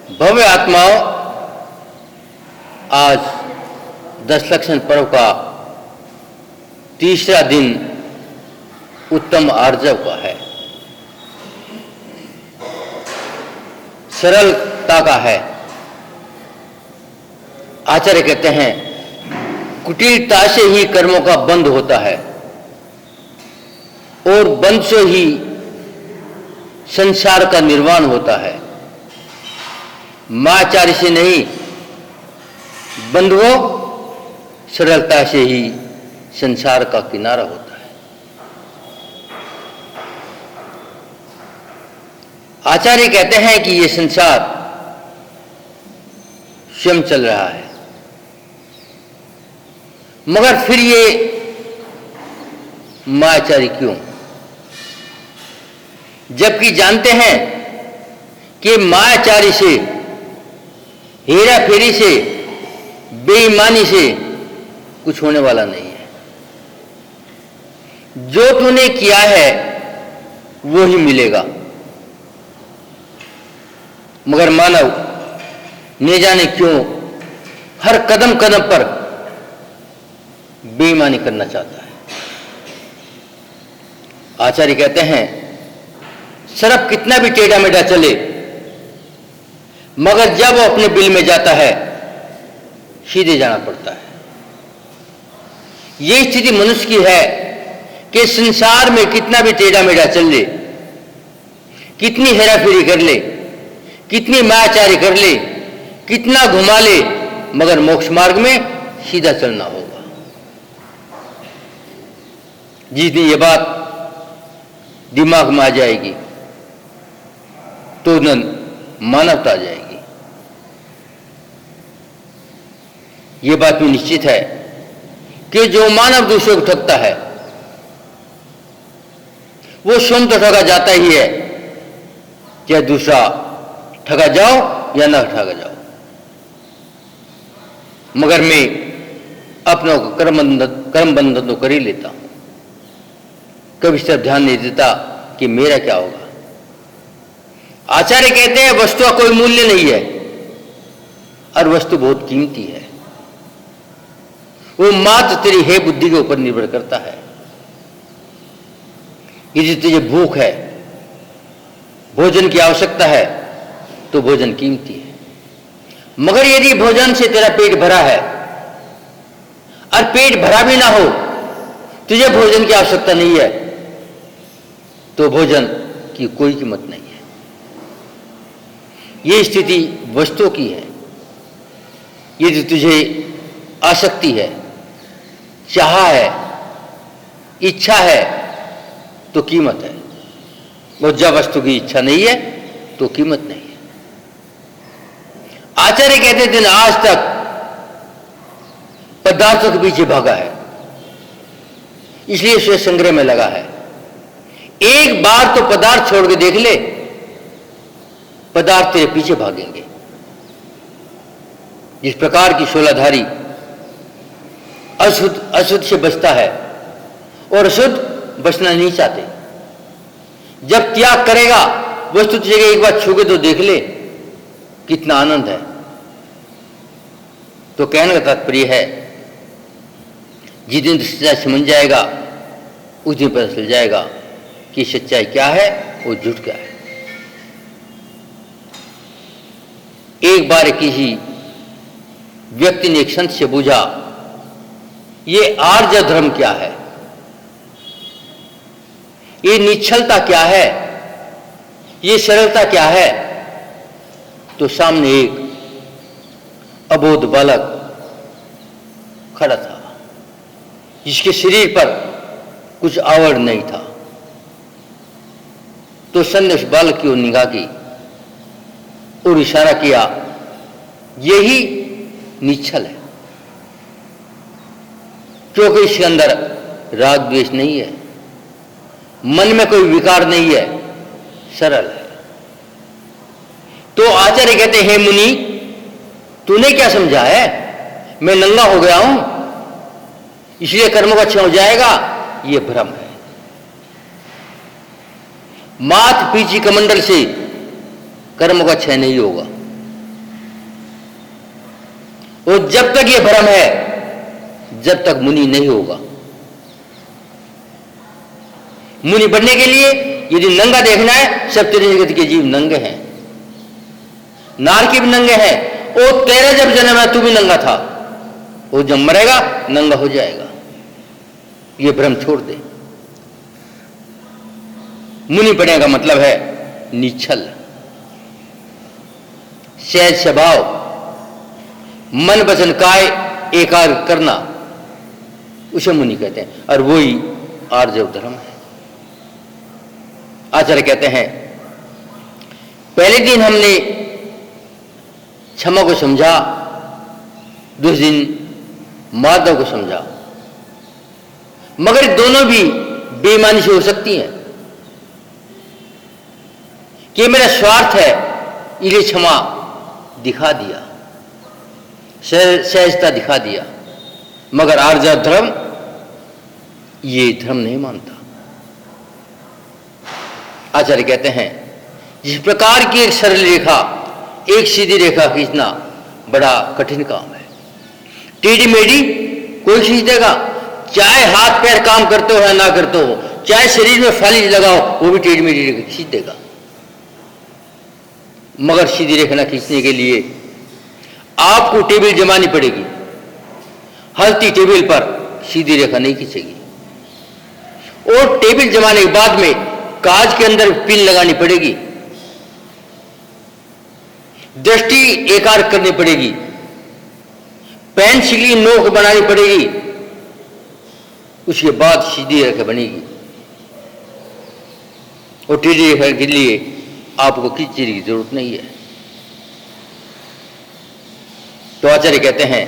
भव्य आत्माओं, आज 10 लक्षण पर्व का तीसरा दिन उत्तम आर्जव का है, सरलता का है। आचार्य कहते हैं कुटिलता से ही कर्मों का बंध होता है और बंध से ही संसार का निर्वाण होता है। माचार्य से नहीं, बंधुओं सरलता से ही संसार का किनारा होता है। आचार्य कहते हैं कि ये संसार स्वयं चल रहा है, मगर फिर ये मायाचारी क्यों? जबकि जानते हैं कि मायाचारी से, हेरा फेरी से, बेईमानी से कुछ होने वाला नहीं है। जो तूने किया है वो ही मिलेगा, मगर मानव न जाने क्यों हर कदम कदम पर बेईमानी करना चाहता है। आचार्य कहते हैं सर्प कितना भी टेढ़ा मेढ़ा चले, मगर जब वो अपने बिल में जाता है सीधे जाना पड़ता है। ये स्थिति मनुष्य की है कि संसार में कितना भी टेढ़ा मेढ़ा चल ले, कितनी हेराफेरी कर ले, कितनी मायाचारी कर ले, कितना घुमा ले, मगर मोक्ष मार्ग में सीधा चलना होगा। जिस दिन ये बात दिमाग में आ जाएगी तो न मानवता आ जाएगी। ये बात भी निश्चित है कि जो मानव दूसरे को ठगता है वो स्वयं तो ठगा जाता ही है, चाहे दूसरा ठगा जाओ या न ठगा जाओ। मगर मैं अपनों को कर्म बंधन तो कर ही लेता हूं, कभी इस तरफ ध्यान नहीं देता कि मेरा क्या होगा। आचार्य कहते हैं वस्तु का कोई मूल्य नहीं है और वस्तु बहुत कीमती है। वो मात्र तेरी है बुद्धि के ऊपर निर्भर करता है। यदि तुझे भूख है, भोजन की आवश्यकता है, तो भोजन कीमती है। मगर यदि भोजन से तेरा पेट भरा है और पेट भरा भी ना हो, तुझे भोजन की आवश्यकता नहीं है, तो भोजन की कोई कीमत नहीं है। ये स्थिति वस्तुओं की है। यदि तुझे आसक्ति है, चाह है, इच्छा है, तो कीमत है। और जब वस्तु की इच्छा नहीं है तो कीमत नहीं है। आचार्य कहते थे आज तक पदार्थों के पीछे भागा है, इसलिए उसे संग्रह में लगा है। एक बार तो पदार्थ छोड़ के देख ले, पदार्थ तेरे पीछे भागेंगे। जिस प्रकार की शूलाधारी अशुद्ध से बचता है और अशुद्ध बचना नहीं चाहते, जब त्याग करेगा वस्तु तुझे एक बार छू के तो देख ले कितना आनंद है। तो कहने का तात्पर्य है जिस दिन सच्चाई समझ जाएगा उस दिन पता चल जाएगा कि सच्चाई क्या है और झूठ क्या है। एक बार किसी व्यक्ति ने एक संत से पूछा ये आर्य धर्म क्या है, ये निश्चलता क्या है, ये सरलता क्या है? तो सामने एक अबोध बालक खड़ा था जिसके शरीर पर कुछ आवरण नहीं था। तो संत ने उस बालक की ओर निगाह की और इशारा किया, यही निश्चल है, क्योंकि इसके अंदर राग द्वेष नहीं है, मन में कोई विकार नहीं है, सरल है। तो आचार्य कहते हैं मुनि तूने क्या समझा है, मैं नंगा हो गया हूं इसलिए कर्मों का क्षय हो जाएगा, यह भ्रम है। मात पीछी कमंडल से कर्मों का क्षय नहीं होगा। और जब तक ये भ्रम है, जब तक मुनि नहीं होगा। मुनि बनने के लिए यदि नंगा देखना है, सब तेरे जगत के जीव नंगे हैं, नार के भी नंगे हैं। और तेरा जब जन्म है तू भी नंगा था, वो जब मरेगा नंगा हो जाएगा। ये भ्रम छोड़ दे। मुनि बनने का मतलब है निश्चल, सहज स्वभाव, मन वचन काय एकार करना, उसे मुनि कहते हैं। और वही आर्जव धर्म है। आचार्य कहते हैं, पहले दिन हमने क्षमा को समझा, दूसरे दिन माधव को समझा, मगर दोनों भी बेईमानी से हो सकती हैं कि मेरा स्वार्थ है, इसलिए क्षमा दिखा दिया, सहजता दिखा दिया। मगर आर्जव धर्म ये धर्म नहीं मानता। आचार्य कहते हैं, जिस प्रकार की एक सरल रेखा, एक सीधी रेखा खींचना बड़ा कठिन काम है। टेढ़ी मेढ़ी कोई खींच देगा, चाहे हाथ पैर काम करते हो या ना करते हो, चाहे शरीर में फालिज लगाओ, वो भी टेढ़ी मेढ़ी रेखा खींच देगा। मगर सीधी रेखा खींचने के लिए आपको टेबल जमानी पड़ेगी। हलती टेबल पर सीधी रेखा नहीं खींचेगी। और टेबल जमाने के बाद में काज के अंदर पिन लगानी पड़ेगी, दृष्टि एकार करनी पड़ेगी, पेंसिली नोक बनानी पड़ेगी, उसके बाद सीधी रेखा बनेगी। और टेढ़ी रेखा के लिए आपको किसी चीज की जरूरत नहीं है। तो आचार्य कहते हैं,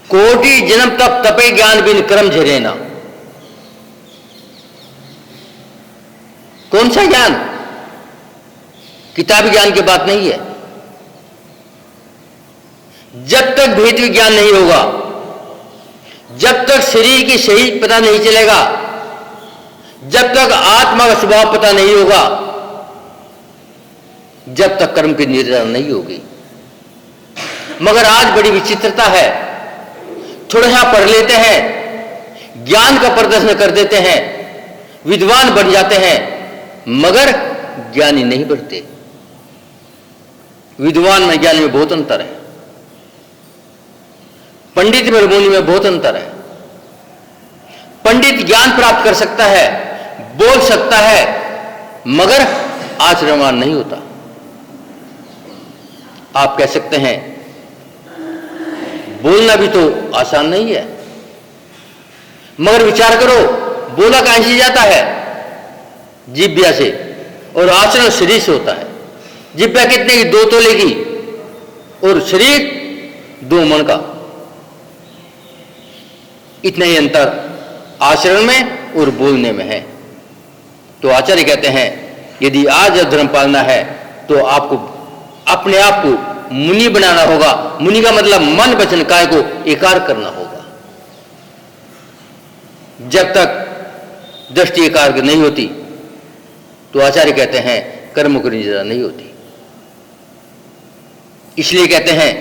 कोटि जन्म तक तपे ज्ञान बिन कर्म झरेना। कौन सा ज्ञान? किताबी ज्ञान की बात नहीं है। जब तक भेद विज्ञान नहीं होगा, जब तक शरीर की सही पता नहीं चलेगा, जब तक आत्मा का स्वभाव पता नहीं होगा, जब तक कर्म की निर्धारण नहीं होगी। मगर आज बड़ी विचित्रता है, थोड़ा सा पढ़ लेते हैं, ज्ञान का प्रदर्शन कर देते हैं, विद्वान बन जाते हैं, मगर ज्ञानी नहीं बढ़ते। विद्वान में ज्ञानी में बहुत अंतर है, पंडित में मुनि में बहुत अंतर है। पंडित ज्ञान प्राप्त कर सकता है, बोल सकता है, मगर आचरणवान नहीं होता। आप कह सकते हैं बोलना भी तो आसान नहीं है, मगर विचार करो, बोला कहां से जाता है? जिह्वा से, और आचरण शरीर से होता है। जिह्वा कितने की? 2 तोले की, और शरीर 2 मन का। इतना ही अंतर आचरण में और बोलने में है। तो आचार्य कहते हैं, यदि आज धर्म पालना है तो आपको अपने आप को मुनि बनाना होगा। मुनि का मतलब मन वचन काय को एकार करना होगा। जब तक दृष्टि एकार नहीं होती तो आचार्य कहते हैं कर्म की निजता नहीं होती। इसलिए कहते हैं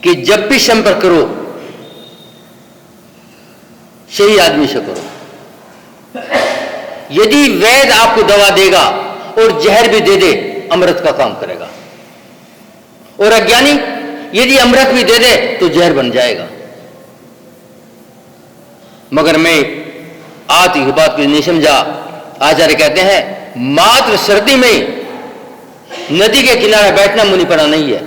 कि जब भी संपर्क करो सही आदमी से करो। यदि वैद्य आपको दवा देगा और जहर भी दे दे, अमृत का काम करेगा। और अज्ञानी यदि अमृत भी दे दे तो जहर बन जाएगा। मगर मैं आज की बात को नहीं समझा। आचार्य कहते हैं मात्र सर्दी में नदी के किनारे बैठना मुनिपना नहीं है,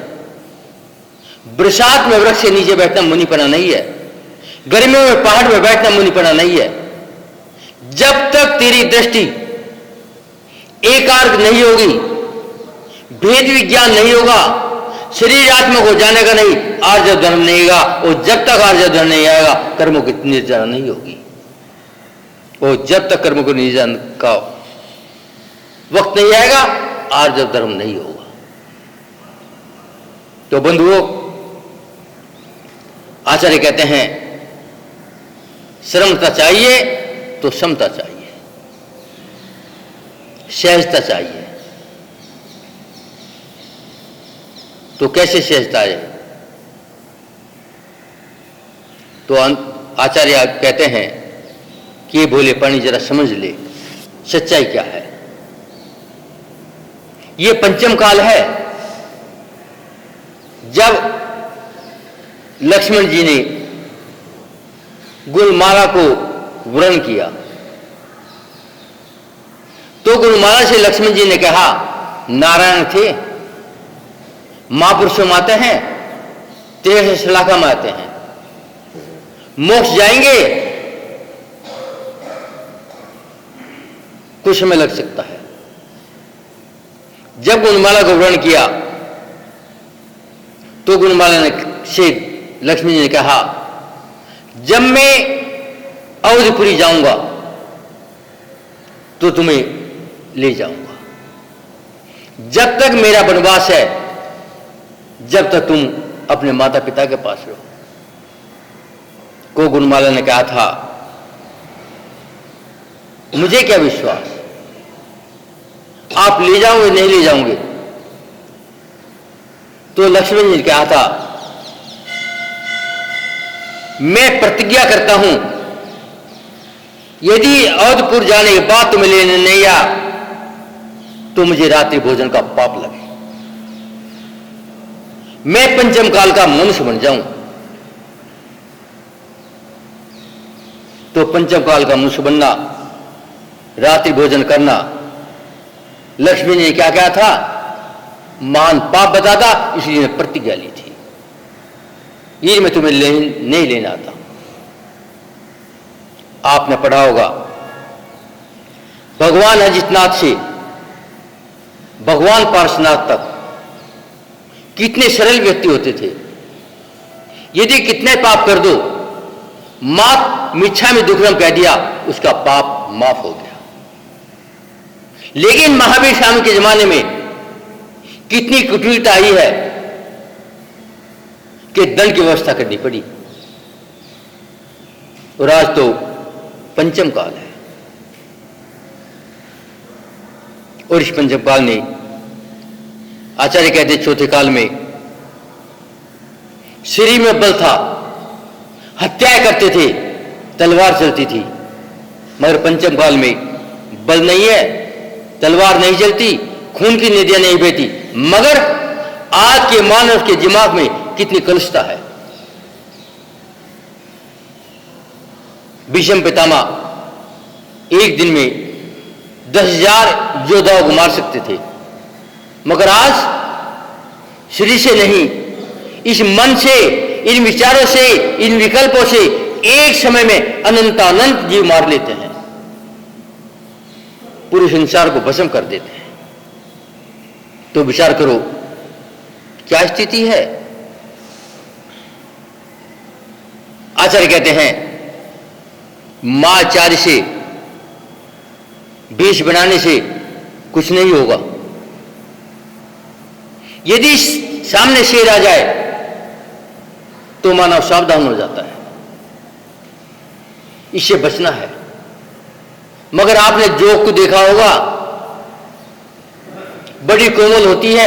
बरसात में वृक्ष के नीचे बैठना मुनिपना नहीं है, गर्मियों में पहाड़ में बैठना मुनिपना नहीं है। जब तक तेरी दृष्टि एकाग्र नहीं होगी, भेद विज्ञान नहीं होगा, शरीर आत्मा को जानेगा नहीं, आर्जव धर्म नहीं आएगा। और जब तक आर्जव धर्म नहीं आएगा, कर्मों की निर्जन नहीं होगी। और जब तक कर्मों को निर्जन का वक्त नहीं आएगा, आर्जव धर्म नहीं होगा। तो बंधुओं, आचार्य कहते हैं श्रमता चाहिए तो समता चाहिए, सहजता चाहिए। तो कैसे सहजता है? तो आचार्य कहते हैं कि भोले पानी जरा समझ ले सच्चाई क्या है। ये पंचम काल है जब लक्ष्मण जी ने गुलमाला को वरण किया तो गुलमाला से लक्ष्मण जी ने कहा, नारायण थे, महापुरुषों में आते हैं, तेरे से शलाका में आते हैं, मोक्ष जाएंगे, कुछ समय लग सकता है। जब गुणमाला को वर्ण किया तो गुणमाला ने से लक्ष्मी जी ने कहा, जब मैं अवधपुरी जाऊंगा तो तुम्हें ले जाऊंगा, जब तक मेरा वनवास है जब तक तुम अपने माता पिता के पास रहो। को गुणमाला ने कहा था, मुझे क्या विश्वास, आप ले जाओगे नहीं ले जाओगे? तो लक्ष्मण जी ने कहा था, मैं प्रतिज्ञा करता हूं यदि अवधपुर जाने के बाद तुम्हें लेने नहीं आया तो मुझे रात्रि भोजन का पाप लगे, मैं पंचम काल का मनुष्य बन जाऊं। तो पंचम काल का मनुष्य बनना, रात्रि भोजन करना, लक्ष्मी ने क्या कहा था, महान पाप बताता, इसलिए मैं प्रतिज्ञा ली थी, ये मैं तुम्हें नहीं लेना आता। आपने पढ़ा होगा भगवान अजितनाथ से भगवान पार्श्वनाथ तक कितने सरल व्यक्ति होते थे। यदि कितने पाप कर दो, मात मिच्छामि दुक्कडम कह दिया, उसका पाप माफ हो गया। लेकिन महावीर स्वामी के जमाने में कितनी कुटिलता आई है कि दंड की व्यवस्था करनी पड़ी। और आज तो पंचम काल है और इस पंचम काल में आचार्य कहते चौथे काल में शरीर में बल था, हत्याएं करते थे, तलवार चलती थी, मगर पंचम काल में बल नहीं है, तलवार नहीं चलती, खून की नदियां नहीं बहती, मगर आज के मानव के दिमाग में कितनी कलुषता है। भीष्म पितामह एक दिन में 10,000 योद्धाओं को मार सकते थे, मगर आज शरीर से नहीं, इस मन से, इन विचारों से, इन विकल्पों से एक समय में अनंतानंत जीव मार लेते हैं, पूरे संसार को भस्म कर देते हैं। तो विचार करो क्या स्थिति है। आचार्य कहते हैं माचार्य से, वेश बनाने से कुछ नहीं होगा। यदि सामने शेर आ जाए तो मानव सावधान हो जाता है, इससे बचना है। मगर आपने जोक को देखा होगा, बड़ी कोमल होती है,